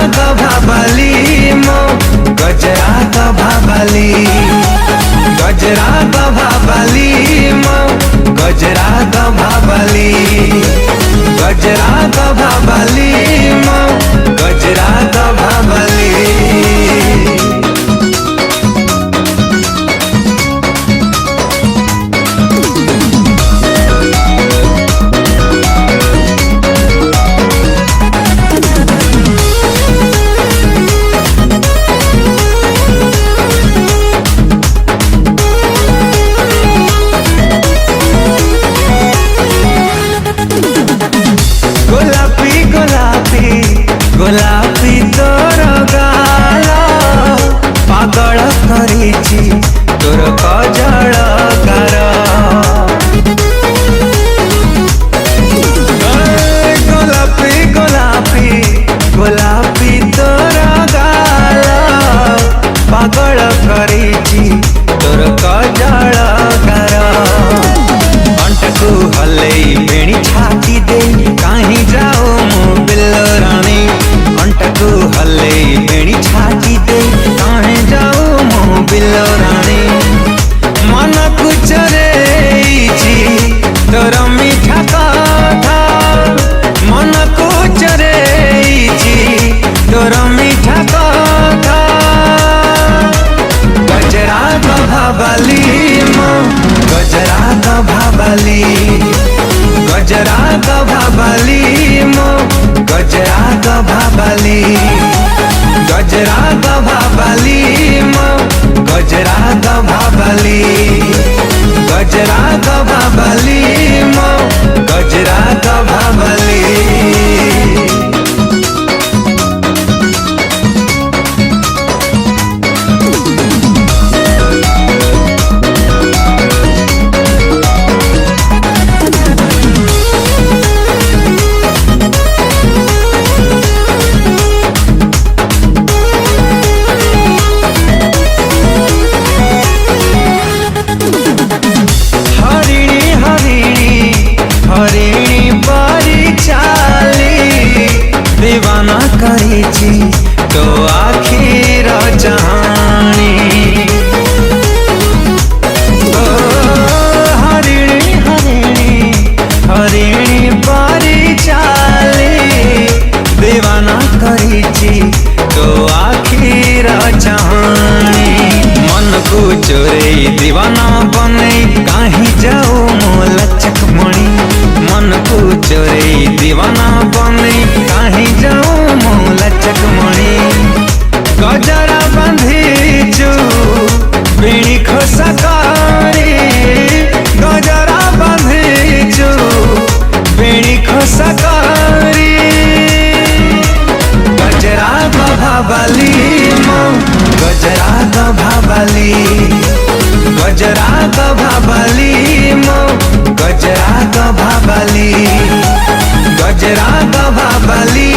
भाबाली मो गजरा भाबाली गजरा भाबाली मो गजरा भाबाली गजरा भाबाली मो गजरा भाबाली। गोलापी तोर गाल पागल करिछि तोर कजल गार गोलापी गोलापी गोलापी तोर गाल पागल करिछि तोर कजल गार अंटकू हलई बेणी छाती दे कहीं जाओ मो बिल्लो रानी अंटकू हले बेणी छाती दे कहे जाऊ मो बिल्लो रानी मन को चरेइछि तोर मीठा कथा मन को चरेइछि तोर मीठा कथा गजरा भाबाली मो गजरा भाबाली गजरा भाबाली मो गजरा भाबाली गजरा भाबाली मो गजरा भाबाली गजरा भाबाली मो गजरा भाबाली। दीवाना करिछि तो आखिर जानी ओ हरिणी हरिणी हरिणी बारी चाली दीवाना करिछि तो आखिर जानी मन को चोरे दीवाना बने कहीं जाओ मो लचक मणि मन को चोरे दीवाना बने कहीं जाऊं मो लचक मणि गजरा बांधिचु बेणी खोसा करी गजरा बांधिचु बेणी खोसा करी गजरा भाबाली मो गजरा भाबाली गजरा भाबाली मो गजरा भाबाली गजरा भाबाली